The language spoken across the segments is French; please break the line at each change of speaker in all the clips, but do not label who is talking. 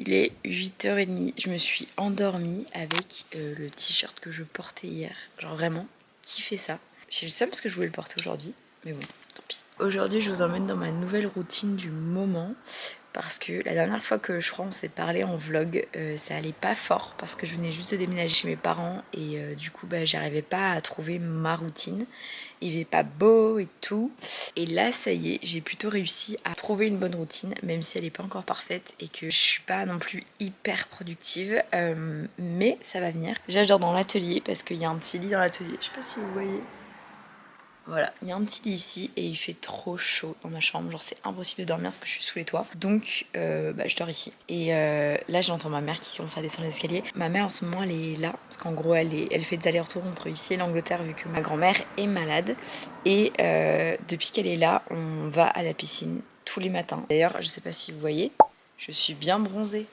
Il est 8h30, je me suis endormie avec le t-shirt que je portais hier. Genre vraiment, qui fait ça? J'ai le seum parce que je voulais le porter aujourd'hui, mais bon, tant pis. Aujourd'hui, je vous emmène dans ma nouvelle routine du moment. Parce que la dernière fois que je crois on s'est parlé en vlog, ça allait pas fort parce que je venais juste de déménager chez mes parents et du coup j'arrivais pas à trouver ma routine. Il faisait pas beau et tout. Et là ça y est, j'ai plutôt réussi à trouver une bonne routine, même si elle est pas encore parfaite et que je suis pas non plus hyper productive. Mais ça va venir. Déjà je dors dans l'atelier parce qu'il y a un petit lit dans l'atelier. Je sais pas si vous voyez. Voilà, il y a un petit lit ici et il fait trop chaud dans ma chambre, genre c'est impossible de dormir parce que je suis sous les toits. Donc je dors ici. Et là j'entends ma mère qui commence à descendre les escaliers. Ma mère en ce moment elle est là, parce qu'en gros elle fait des allers-retours entre ici et l'Angleterre vu que ma grand-mère est malade. Et depuis qu'elle est là, on va à la piscine tous les matins. D'ailleurs, je sais pas si vous voyez, je suis bien bronzée.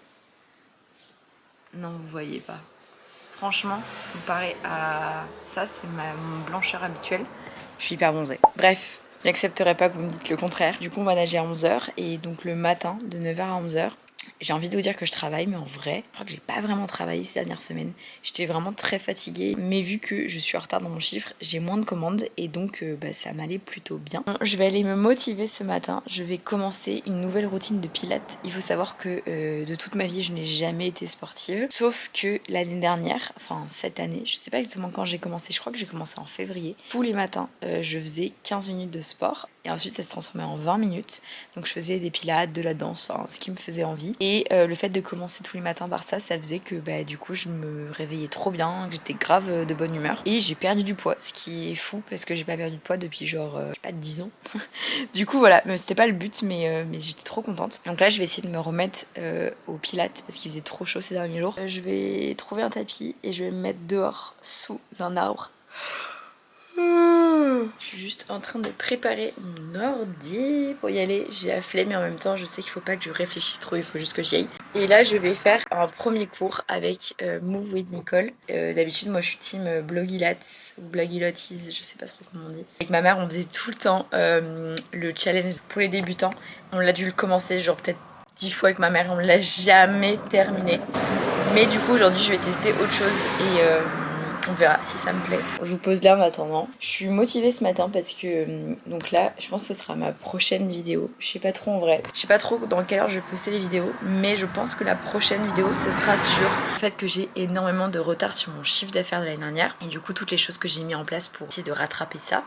Non, vous voyez pas. Franchement, comparé à ça, c'est mon blancheur habituelle. Je suis hyper bronzée. Bref, je n'accepterai pas que vous me dites le contraire. Du coup, on va nager à 11h et donc le matin, de 9h à 11h, j'ai envie de vous dire que je travaille, mais en vrai, je crois que j'ai pas vraiment travaillé ces dernières semaines. J'étais vraiment très fatiguée, mais vu que je suis en retard dans mon chiffre, j'ai moins de commandes et donc ça m'allait plutôt bien. Je vais aller me motiver ce matin. Je vais commencer une nouvelle routine de pilates. Il faut savoir que de toute ma vie, je n'ai jamais été sportive, sauf que l'année dernière, enfin cette année, je sais pas exactement quand j'ai commencé, je crois que j'ai commencé en février. Tous les matins, je faisais 15 minutes de sport et ensuite ça se transformait en 20 minutes. Donc je faisais des pilates, de la danse, enfin ce qui me faisait envie. Et le fait de commencer tous les matins par ça, ça faisait que du coup je me réveillais trop bien, que j'étais grave de bonne humeur. Et j'ai perdu du poids, ce qui est fou parce que j'ai pas perdu de poids depuis genre, je sais pas, 10 ans. Du coup voilà, c'était pas le but mais j'étais trop contente. Donc là je vais essayer de me remettre au pilates parce qu'il faisait trop chaud ces derniers jours. Je vais trouver un tapis et je vais me mettre dehors sous un arbre. Je suis juste en train de préparer mon ordi pour y aller. J'ai la flemme mais en même temps je sais qu'il faut pas que je réfléchisse trop, il faut juste que j'y aille. Et là je vais faire un premier cours avec Move with Nicole. D'habitude moi je suis team Blogilates ou Blogilotes, je sais pas trop comment on dit. Avec ma mère on faisait tout le temps le challenge pour les débutants. On l'a dû le commencer genre peut-être 10 fois avec ma mère et on l'a jamais terminé. Mais du coup aujourd'hui je vais tester autre chose et on verra si ça me plaît. Je vous pose là en attendant. Je suis motivée ce matin parce que donc là je pense que ce sera ma prochaine vidéo. Je sais pas trop en vrai. Je sais pas trop dans quelle heure je vais poster les vidéos, mais je pense que la prochaine vidéo ce sera sur le fait que j'ai énormément de retard sur mon chiffre d'affaires de l'année dernière et du coup toutes les choses que j'ai mis en place pour essayer de rattraper ça.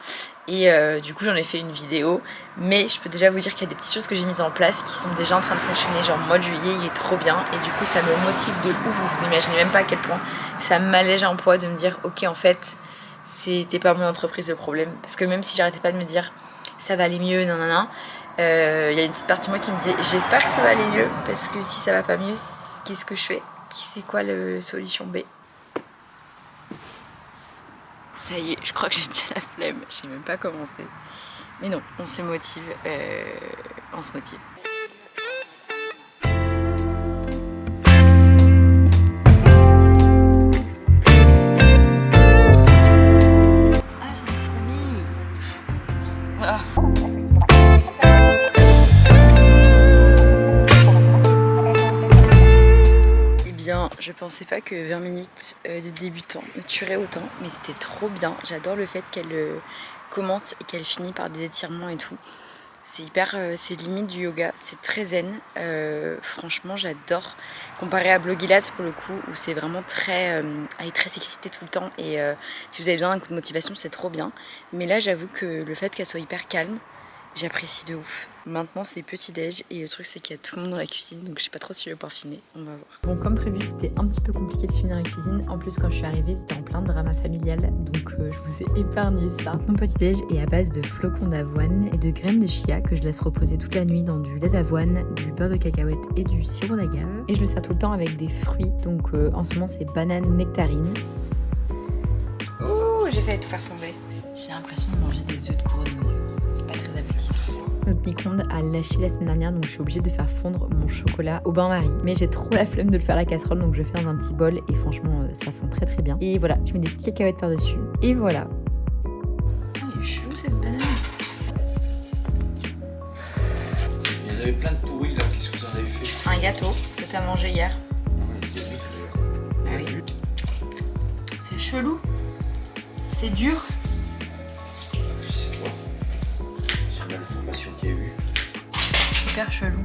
Et du coup j'en ai fait une vidéo, mais je peux déjà vous dire qu'il y a des petites choses que j'ai mises en place qui sont déjà en train de fonctionner. Genre mois de juillet il est trop bien et du coup ça me motive de ouf. Vous imaginez même pas à quel point ça m'allège un poids de me dire ok en fait c'était pas mon entreprise le problème, parce que même si j'arrêtais pas de me dire ça va aller mieux nanana, y a une petite partie de moi qui me disait j'espère que ça va aller mieux, parce que si ça va pas mieux qu'est-ce que je fais, c'est quoi la solution B? Ça y est, je crois que j'ai déjà la flemme, j'ai même pas commencé, mais non, on se motive, on se motive. Je pensais pas que 20 minutes de débutant me tuerait autant, mais c'était trop bien. J'adore le fait qu'elle commence et qu'elle finit par des étirements et tout. C'est hyper, c'est limite du yoga, c'est très zen. Franchement, j'adore. Comparé à Blogilates pour le coup, où c'est vraiment très, elle est très excitée tout le temps. Et si vous avez besoin d'un coup de motivation, c'est trop bien. Mais là, j'avoue que le fait qu'elle soit hyper calme, j'apprécie de ouf. Maintenant c'est petit déj et le truc c'est qu'il y a tout le monde dans la cuisine, donc je sais pas trop si je vais pouvoir filmer, on va voir. Bon, comme prévu c'était un petit peu compliqué de filmer dans la cuisine. En plus quand je suis arrivée c'était en plein drama familial, donc je vous ai épargné ça. Mon petit déj est à base de flocons d'avoine et de graines de chia que je laisse reposer toute la nuit dans du lait d'avoine, du beurre de cacahuète et du sirop d'agave. Et je le sers tout le temps avec des fruits, donc en ce moment c'est banane nectarine. Ouh, j'ai failli tout faire tomber. J'ai l'impression de manger des œufs de couronnure. C'est pas très appétissant. Notre micro-ondes a lâché la semaine dernière, donc je suis obligée de faire fondre mon chocolat au bain-marie. Mais j'ai trop la flemme de le faire à la casserole, donc je fais dans un petit bol et franchement ça fond très très bien. Et voilà, je mets des petites cacahuètes par-dessus. Et voilà. Oh, elle est chelou cette banane.
Il y en avait plein de pourris là, qu'est-ce que vous en avez fait?
Un gâteau de t'as mangé hier.
Ah oui.
C'est chelou. C'est dur.
Je sais pas. Sur l'information qu'il y a eu.
Super chelou.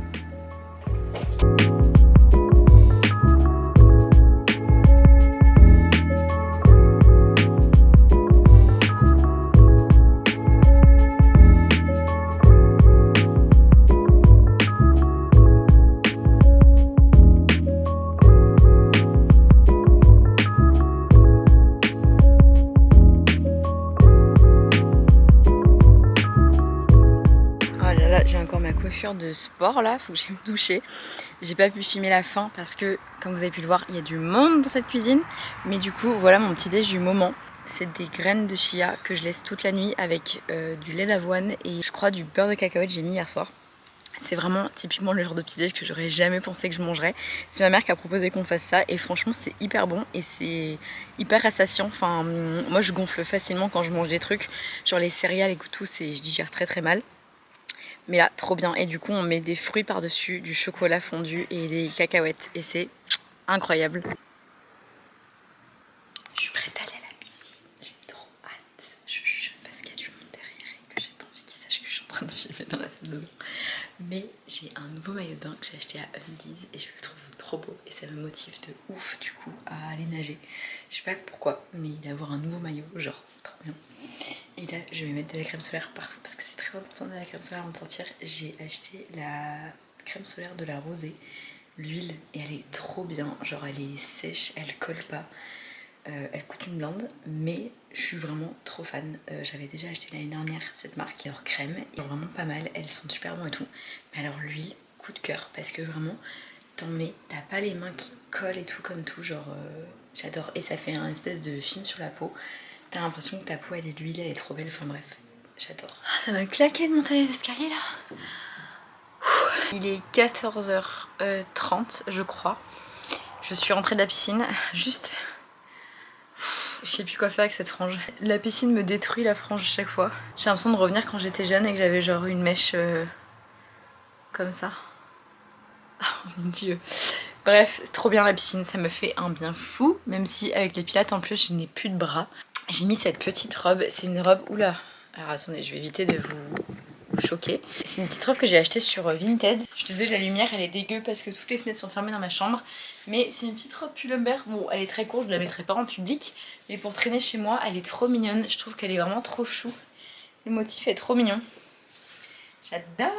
J'ai encore ma coiffure de sport là, faut que j'aille me doucher. J'ai pas pu filmer la fin parce que, comme vous avez pu le voir, il y a du monde dans cette cuisine. Mais du coup, voilà mon petit déj du moment. C'est des graines de chia que je laisse toute la nuit avec du lait d'avoine et je crois du beurre de cacahuète que j'ai mis hier soir. C'est vraiment typiquement le genre de petit déj que j'aurais jamais pensé que je mangerais. C'est ma mère qui a proposé qu'on fasse ça et franchement c'est hyper bon et c'est hyper rassasiant. Enfin, moi je gonfle facilement quand je mange des trucs, genre les céréales et tout, je digère très très mal. Mais là, trop bien. Et du coup, on met des fruits par-dessus, du chocolat fondu et des cacahuètes. Et c'est incroyable. Je suis prête à aller à la piscine. J'ai trop hâte. Je chuchote parce qu'il y a du monde derrière et que j'ai pas envie qu'ils sachent que je suis en train de filmer dans la salle de bain. Mais j'ai un nouveau maillot de bain que j'ai acheté à Undies et je le trouve trop beau. Et ça me motive de ouf du coup à aller nager. Je sais pas pourquoi, mais d'avoir un nouveau maillot, genre trop bien. Et là, je vais mettre de la crème solaire partout parce que c'est très important de la crème solaire avant de sortir. J'ai acheté la crème solaire de la Rosée, l'huile, et elle est trop bien. Genre, elle est sèche, elle colle pas. Elle coûte une blinde, mais je suis vraiment trop fan. J'avais déjà acheté l'année dernière cette marque, leur crème, est vraiment pas mal. Elles sont super bonnes et tout. Mais alors, l'huile, coup de cœur parce que vraiment, t'en mets, t'as pas les mains qui collent et tout comme tout. Genre, j'adore. Et ça fait un espèce de film sur la peau. T'as l'impression que ta peau elle est de l'huile, elle est trop belle, enfin bref, j'adore. Ah, ça m'a claqué de monter les escaliers là. Il est 14h30 je crois. Je suis rentrée de la piscine, juste... Je sais plus quoi faire avec cette frange. La piscine me détruit la frange chaque fois. J'ai l'impression de revenir quand j'étais jeune et que j'avais genre une mèche comme ça. Oh mon dieu. Bref, c'est trop bien la piscine, ça me fait un bien fou. Même si avec les pilates en plus je n'ai plus de bras. J'ai mis cette petite robe, c'est une robe, oula, alors attendez, je vais éviter de vous choquer. C'est une petite robe que j'ai achetée sur Vinted. Je suis désolée, la lumière elle est dégueu parce que toutes les fenêtres sont fermées dans ma chambre. Mais c'est une petite robe pull-over, bon elle est très courte, je ne la mettrai pas en public. Mais pour traîner chez moi, elle est trop mignonne, je trouve qu'elle est vraiment trop chou. Le motif est trop mignon. J'adore.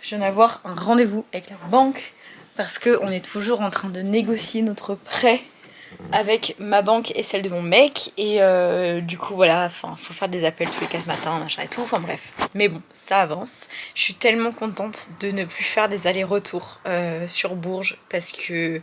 Je viens d'avoir un rendez-vous avec la banque parce qu'on est toujours en train de négocier notre prêt avec ma banque et celle de mon mec et du coup voilà, enfin faut faire des appels tous les 4 matins, machin et tout, enfin bref. Mais bon, ça avance. Je suis tellement contente de ne plus faire des allers-retours sur Bourges parce que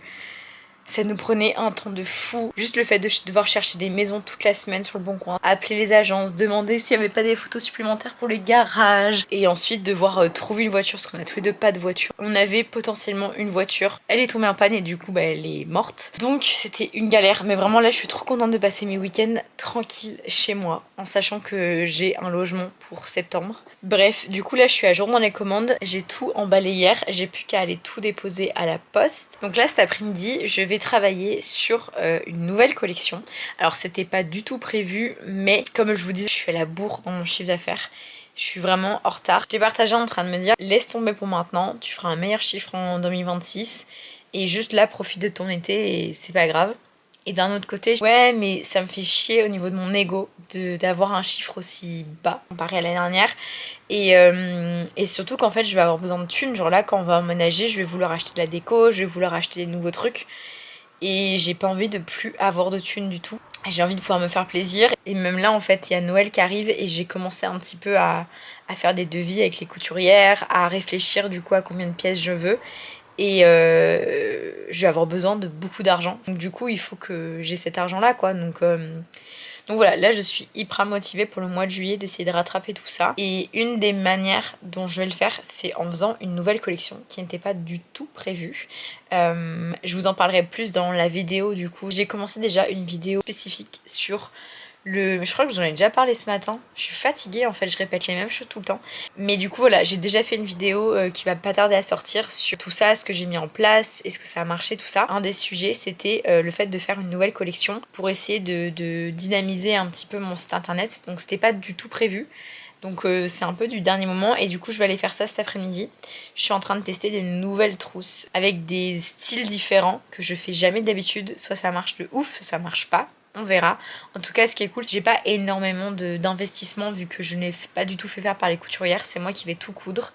ça nous prenait un temps de fou. Juste le fait de devoir chercher des maisons toute la semaine sur le bon coin, appeler les agences, demander s'il n'y avait pas des photos supplémentaires pour les garages et ensuite devoir trouver une voiture parce qu'on a tous les deux pas de voiture. On avait potentiellement une voiture, elle est tombée en panne et du coup bah, elle est morte. Donc c'était une galère, mais vraiment là je suis trop contente de passer mes week-ends tranquille chez moi en sachant que j'ai un logement pour septembre. Bref, du coup là je suis à jour dans les commandes, j'ai tout emballé hier, j'ai plus qu'à aller tout déposer à la poste. Donc là cet après-midi je vais travailler sur une nouvelle collection. Alors c'était pas du tout prévu, mais comme je vous disais, je suis à la bourre dans mon chiffre d'affaires. Je suis vraiment en retard. J'ai partagé en train de me dire laisse tomber pour maintenant, tu feras un meilleur chiffre en 2026 et juste là profite de ton été et c'est pas grave. Et d'un autre côté, ouais mais ça me fait chier au niveau de mon ego d'avoir un chiffre aussi bas comparé à l'année dernière. Et surtout qu'en fait je vais avoir besoin de thunes. Genre là quand on va emménager, je vais vouloir acheter de la déco, je vais vouloir acheter des nouveaux trucs. Et j'ai pas envie de plus avoir de thunes du tout. J'ai envie de pouvoir me faire plaisir. Et même là en fait il y a Noël qui arrive et j'ai commencé un petit peu à faire des devis avec les couturières, à réfléchir du coup à combien de pièces je veux. Et je vais avoir besoin de beaucoup d'argent. Donc du coup il faut que j'ai cet argent là quoi. Donc voilà, là je suis hyper motivée pour le mois de juillet d'essayer de rattraper tout ça. Et une des manières dont je vais le faire, c'est en faisant une nouvelle collection qui n'était pas du tout prévue. Je vous en parlerai plus dans la vidéo du coup. J'ai commencé déjà une vidéo spécifique sur Je crois que j'en ai déjà parlé ce matin. Je suis fatiguée en fait, je répète les mêmes choses tout le temps. Mais du coup voilà, j'ai déjà fait une vidéo qui va pas tarder à sortir sur tout ça, ce que j'ai mis en place, est-ce que ça a marché, tout ça. Un des sujets c'était le fait de faire une nouvelle collection pour essayer de dynamiser un petit peu mon site internet. Donc c'était pas du tout prévu. Donc c'est un peu du dernier moment et du coup je vais aller faire ça cet après-midi. Je suis en train de tester des nouvelles trousses avec des styles différents que je fais jamais d'habitude. Soit ça marche de ouf, soit ça marche pas. On verra. En tout cas, ce qui est cool, j'ai pas énormément d'investissement vu que je n'ai pas du tout fait faire par les couturières. C'est moi qui vais tout coudre.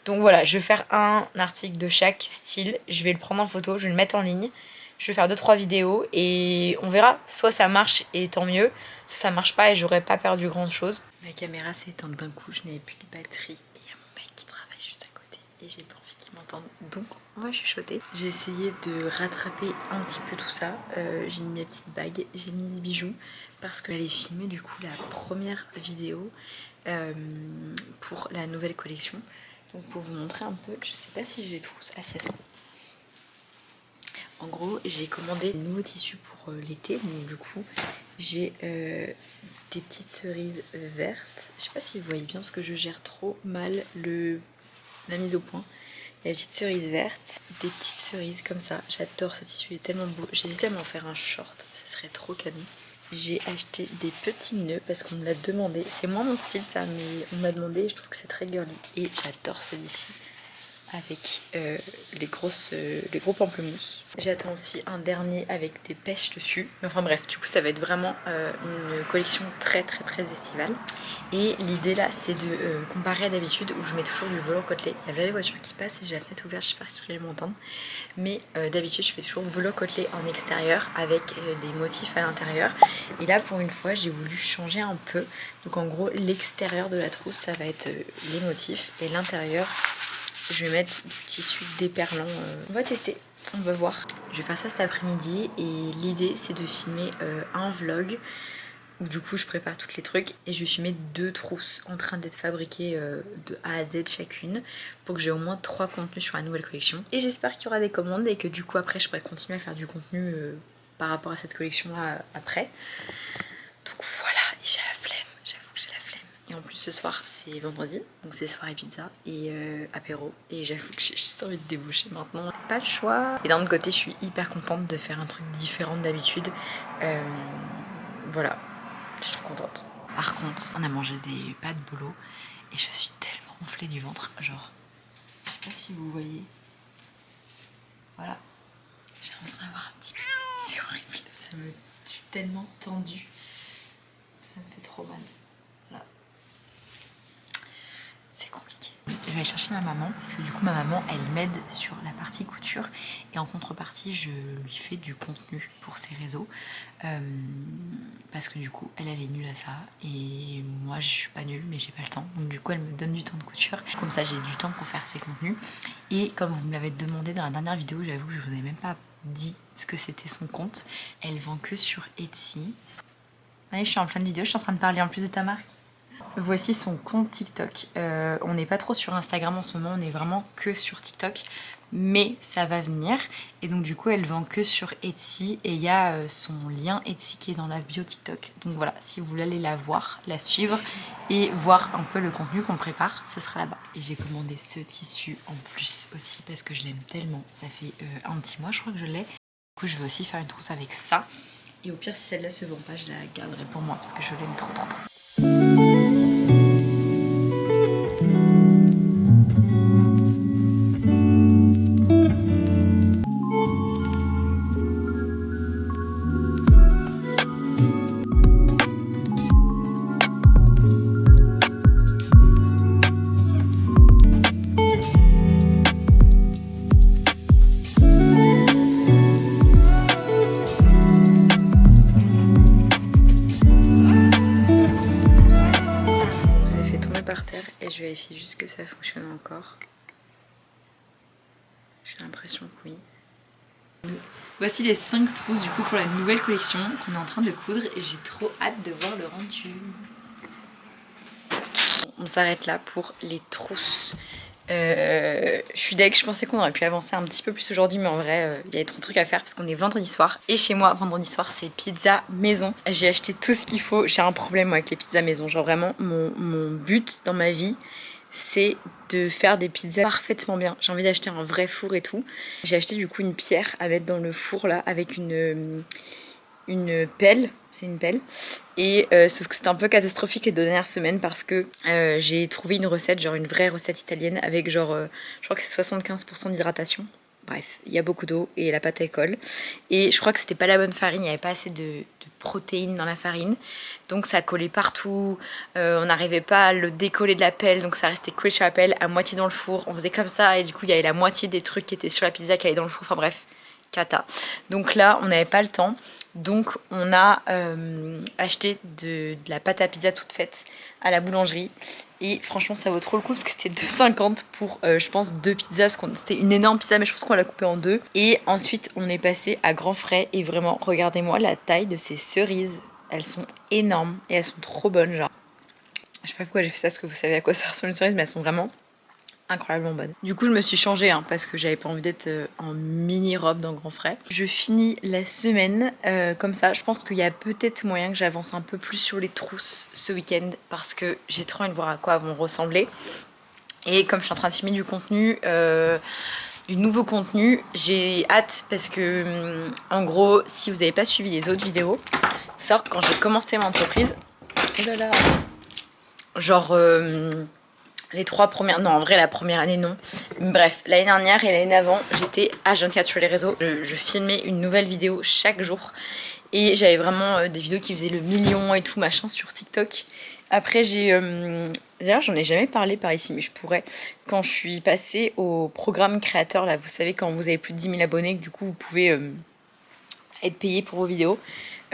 Donc voilà, je vais faire un article de chaque style. Je vais le prendre en photo, je vais le mettre en ligne. Je vais faire 2-3 vidéos et on verra. Soit ça marche et tant mieux, soit ça marche pas et j'aurais pas perdu grand chose. Ma caméra s'est éteinte d'un coup, je n'avais plus de batterie. Et il y a mon mec qui travaille juste à côté et j'ai pas envie qu'il m'entende. Donc on va chuchoter. J'ai essayé de rattraper un petit peu tout ça. J'ai mis mes petites bagues, j'ai mis des bijoux parce que j'allais filmer du coup la première vidéo pour la nouvelle collection. Donc pour vous montrer un peu, je sais pas si je les trouve assez souvent. En gros, j'ai commandé de nouveaux tissus pour l'été, donc du coup, j'ai des petites cerises vertes. Je sais pas si vous voyez bien parce que je gère trop mal la mise au point. Il y a des petites cerises vertes, des petites cerises comme ça. J'adore ce tissu, il est tellement beau. J'hésitais à m'en faire un short, ça serait trop canon. J'ai acheté des petits nœuds parce qu'on me l'a demandé. C'est moins mon style ça, mais on m'a demandé et je trouve que c'est très girly. Et j'adore celui-ci avec les gros pamplemousses. J'attends aussi un dernier avec des pêches dessus. Enfin bref, du coup ça va être vraiment une collection très estivale. Et l'idée là c'est de comparer à d'habitude où je mets toujours du velours côtelé. Il y a là les voitures qui passent et j'ai la fenêtre ouverte, je sais pas si vous allez m'entendre. Mais d'habitude je fais toujours velours côtelé en extérieur avec des motifs à l'intérieur. Et là pour une fois j'ai voulu changer un peu. Donc en gros l'extérieur de la trousse ça va être les motifs et l'intérieur je vais mettre du tissu déperlant. On va tester, on va voir. Je vais faire ça cet après-midi et l'idée c'est de filmer un vlog où du coup je prépare tous les trucs et je vais filmer 2 trousses en train d'être fabriquées de A à Z chacune pour que j'ai au moins 3 contenus sur la nouvelle collection. Et j'espère qu'il y aura des commandes et que du coup après je pourrai continuer à faire du contenu par rapport à cette collection là après. Donc voilà, et j'ai la flemme, j'avoue que j'ai la flemme. Et en plus ce soir c'est vendredi, donc c'est soirée pizza et apéro. Et j'avoue que j'ai juste envie de déboucher maintenant. Pas le choix. Et d'un autre côté je suis hyper contente de faire un truc différent d'habitude. Voilà, je suis trop contente. Par contre, on a mangé des pâtes bolo et je suis tellement gonflée du ventre. Genre, je sais pas si vous voyez. Voilà. J'ai l'impression d'avoir un petit bébé. C'est horrible. Je suis tellement tendue. Ça me fait trop mal. Voilà. C'est compliqué. Je vais aller chercher ma maman parce que du coup ma maman elle m'aide sur la partie couture et en contrepartie je lui fais du contenu pour ses réseaux parce que du coup elle est nulle à ça et moi je suis pas nulle mais j'ai pas le temps, donc du coup elle me donne du temps de couture, comme ça j'ai du temps pour faire ses contenus. Et comme vous me l'avez demandé dans la dernière vidéo, j'avoue que je vous ai même pas dit ce que c'était son compte. Elle vend que sur Etsy. Allez, je suis en pleine vidéo, je suis en train de parler en plus de ta marque. Voici son compte TikTok. On n'est pas trop sur Instagram en ce moment, on est vraiment que sur TikTok. Mais ça va venir. Et donc du coup, elle vend que sur Etsy. Et il y a son lien Etsy qui est dans la bio TikTok. Donc voilà, si vous voulez aller la voir, la suivre et voir un peu le contenu qu'on prépare, ce sera là-bas. Et j'ai commandé ce tissu en plus aussi parce que je l'aime tellement. Ça fait un petit mois, je crois que je l'ai. Du coup, je vais aussi faire une trousse avec ça. Et au pire, si celle-là se vend pas, je la garderai pour moi parce que je l'aime trop. Et je vérifie juste que ça fonctionne encore. J'ai l'impression que oui. Voici les 5 trousses du coup pour la nouvelle collection qu'on est en train de coudre et j'ai trop hâte de voir le rendu. On s'arrête là pour les trousses Je suis deg, je pensais qu'on aurait pu avancer un petit peu plus aujourd'hui, mais en vrai, il y avait trop de trucs à faire parce qu'on est vendredi soir. Et chez moi, vendredi soir, c'est pizza maison. J'ai acheté tout ce qu'il faut. J'ai un problème avec les pizzas maison. Genre vraiment, mon but dans ma vie, c'est de faire des pizzas parfaitement bien. J'ai envie d'acheter un vrai four et tout. J'ai acheté du coup une pierre à mettre dans le four là, avec une pelle, c'est une pelle, et sauf que c'était un peu catastrophique les 2 dernières semaines parce que j'ai trouvé une recette, genre une vraie recette italienne avec genre, je crois que c'est 75% d'hydratation. Bref, il y a beaucoup d'eau et la pâte elle colle. Et je crois que c'était pas la bonne farine, il n'y avait pas assez de protéines dans la farine. Donc ça collait partout, on n'arrivait pas à le décoller de la pelle, donc ça restait collé sur la pelle, à moitié dans le four. On faisait comme ça et du coup il y avait la moitié des trucs qui étaient sur la pizza qui allaient dans le four, enfin bref, cata. Donc là on n'avait pas le temps. Donc on a acheté de la pâte à pizza toute faite à la boulangerie. Et franchement ça vaut trop le coup parce que c'était 2,50 pour je pense 2 pizzas. C'était une énorme pizza mais je pense qu'on va la couper en 2. Et ensuite on est passé à grands frais. Et vraiment regardez-moi la taille de ces cerises. Elles sont énormes et elles sont trop bonnes genre. Je sais pas pourquoi j'ai fait ça parce que vous savez à quoi ça ressemble une cerise, mais elles sont vraiment incroyablement bonne. Du coup je me suis changée parce que j'avais pas envie d'être en mini robe dans grand frais. Je finis la semaine comme ça. Je pense qu'il y a peut-être moyen que j'avance un peu plus sur les trousses ce week-end parce que j'ai trop envie de voir à quoi elles vont ressembler. Et comme je suis en train de filmer du contenu, du nouveau contenu, j'ai hâte parce que en gros si vous n'avez pas suivi les autres vidéos, faut savoir que quand j'ai commencé mon entreprise, oh là là, genre les 3 premières... Non, en vrai, la première année, non. Bref, l'année dernière et l'année d'avant, j'étais H24 sur les réseaux. Je filmais une nouvelle vidéo chaque jour. Et j'avais vraiment des vidéos qui faisaient le million et tout, machin, sur TikTok. Après, j'ai... D'ailleurs, j'en ai jamais parlé par ici, mais je pourrais. Quand je suis passée au programme créateur, là, vous savez, quand vous avez plus de 10 000 abonnés, que du coup, vous pouvez être payé pour vos vidéos.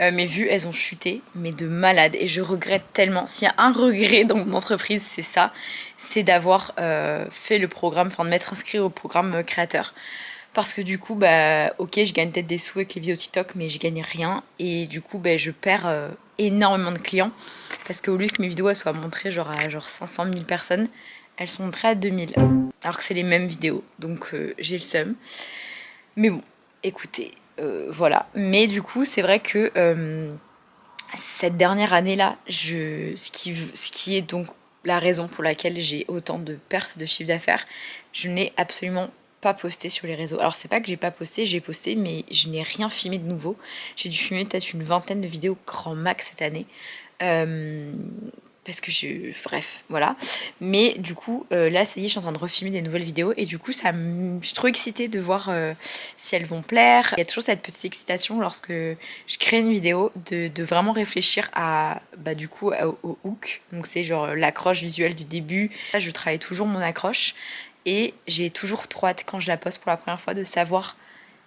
Mes vues, elles ont chuté, mais de malade. Et je regrette tellement. S'il y a un regret dans mon entreprise, c'est ça. C'est d'avoir fait le programme, enfin de m'être inscrit au programme créateur. Parce que du coup, bah, ok, je gagne peut-être des sous avec les vidéos TikTok, mais je gagne rien. Et du coup, bah, je perds énormément de clients. Parce qu'au lieu que mes vidéos elles soient montrées genre à genre 500 000 personnes, elles sont montrées à 2000. Alors que c'est les mêmes vidéos. Donc j'ai le seum. Mais bon, écoutez... voilà, mais du coup c'est vrai que cette dernière année là, ce qui est donc la raison pour laquelle j'ai autant de pertes de chiffre d'affaires, je n'ai absolument pas posté sur les réseaux. Alors c'est pas que j'ai pas posté, j'ai posté mais je n'ai rien filmé de nouveau. J'ai dû filmer peut-être une vingtaine de vidéos grand max cette année. Parce que bref, voilà. Mais du coup, là, ça y est, je suis en train de refilmer des nouvelles vidéos. Et du coup, je suis trop excitée de voir si elles vont plaire. Il y a toujours cette petite excitation lorsque je crée une vidéo de vraiment réfléchir à, bah, du coup, au hook. Donc, c'est genre l'accroche visuelle du début. Là, je travaille toujours mon accroche. Et j'ai toujours trop hâte, quand je la poste pour la première fois, de savoir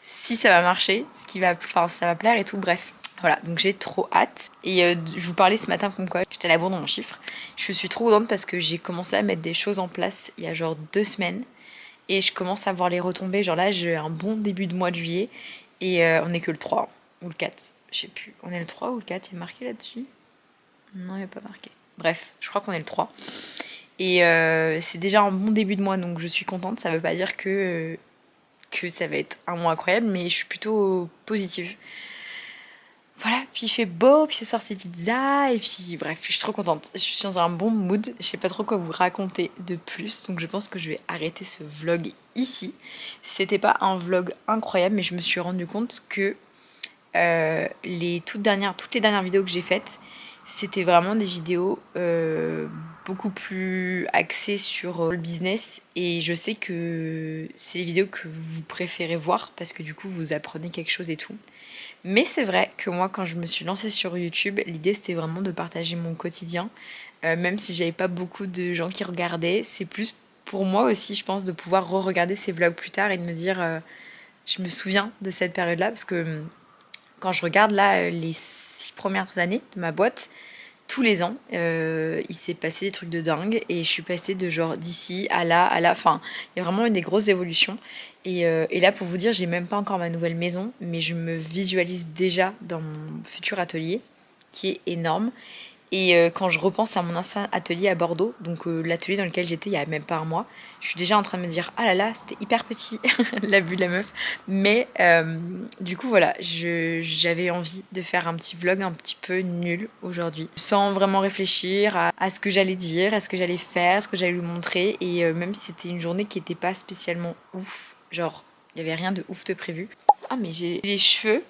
si ça va marcher, ça va plaire et tout. Bref. Voilà, donc j'ai trop hâte. Et je vous parlais ce matin comme quoi j'étais à la bourre dans mon chiffre. Je suis trop contente parce que j'ai commencé à mettre des choses en place il y a genre 2 semaines. Et je commence à voir les retombées. Genre là, j'ai un bon début de mois de juillet. Et on est que le 3 ou le 4. Je sais plus. On est le 3 ou le 4? Il y a marqué là-dessus? Non, il n'y a pas marqué. Bref, je crois qu'on est le 3. Et c'est déjà un bon début de mois, donc je suis contente. Ça veut pas dire que ça va être un mois incroyable, mais je suis plutôt positive. Voilà, puis il fait beau, puis ce soir c'est pizza, et puis bref, je suis trop contente. Je suis dans un bon mood, je sais pas trop quoi vous raconter de plus, donc je pense que je vais arrêter ce vlog ici. C'était pas un vlog incroyable, mais je me suis rendu compte que toutes les dernières vidéos que j'ai faites, c'était vraiment des vidéos beaucoup plus axées sur le business, et je sais que c'est les vidéos que vous préférez voir, parce que du coup vous apprenez quelque chose et tout. Mais c'est vrai que moi, quand je me suis lancée sur YouTube, l'idée c'était vraiment de partager mon quotidien. Même si j'avais pas beaucoup de gens qui regardaient, c'est plus pour moi aussi, je pense, de pouvoir re-regarder ces vlogs plus tard et de me dire, je me souviens de cette période-là, parce que quand je regarde là les 6 premières années de ma boîte, tous les ans, il s'est passé des trucs de dingue et je suis passée de genre d'ici à là, enfin, il y a vraiment eu des grosses évolutions. Et là, pour vous dire, j'ai même pas encore ma nouvelle maison, mais je me visualise déjà dans mon futur atelier, qui est énorme. Et quand je repense à mon ancien atelier à Bordeaux, donc l'atelier dans lequel j'étais il y a même pas un mois, je suis déjà en train de me dire ah là là, c'était hyper petit, la vue de la meuf. Mais du coup voilà, j'avais envie de faire un petit vlog un petit peu nul aujourd'hui, sans vraiment réfléchir à ce que j'allais dire, à ce que j'allais faire, à ce que j'allais lui montrer. Et même si c'était une journée qui était pas spécialement ouf, genre il y avait rien de ouf de prévu. Ah mais j'ai les cheveux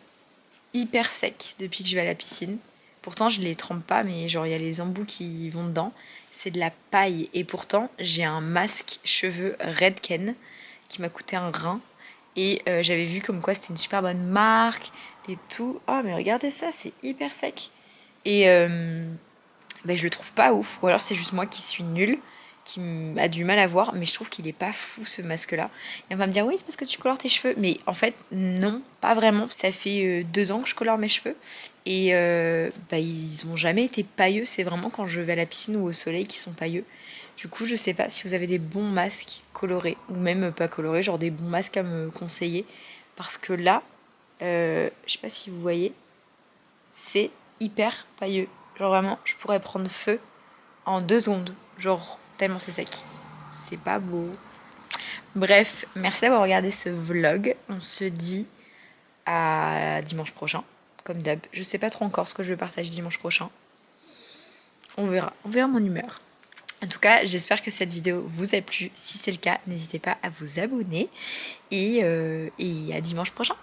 hyper secs depuis que je vais à la piscine. Pourtant, je les trempe pas, mais genre, il y a les embouts qui vont dedans. C'est de la paille. Et pourtant, j'ai un masque cheveux Redken qui m'a coûté un rein. Et j'avais vu comme quoi c'était une super bonne marque et tout. Oh, mais regardez ça, c'est hyper sec. Et ben, je le trouve pas ouf. Ou alors, c'est juste moi qui suis nulle, qui a du mal à voir. Mais je trouve qu'il est pas fou, ce masque-là. Et on va me dire, oui, c'est parce que tu colores tes cheveux. Mais en fait, non, pas vraiment. Ça fait 2 ans que je colore mes cheveux. Et bah, ils ont jamais été pailleux. C'est vraiment quand je vais à la piscine ou au soleil qu'ils sont pailleux. Du coup, je sais pas si vous avez des bons masques colorés. Ou même pas colorés, genre des bons masques à me conseiller. Parce que là, je sais pas si vous voyez, c'est hyper pailleux. Genre vraiment, je pourrais prendre feu en 2 secondes. Genre, tellement c'est sec. C'est pas beau. Bref, merci d'avoir regardé ce vlog. On se dit à dimanche prochain, comme d'hab. Je sais pas trop encore ce que je vais partager dimanche prochain. On verra mon humeur. En tout cas, j'espère que cette vidéo vous a plu. Si c'est le cas, n'hésitez pas à vous abonner. Et à dimanche prochain.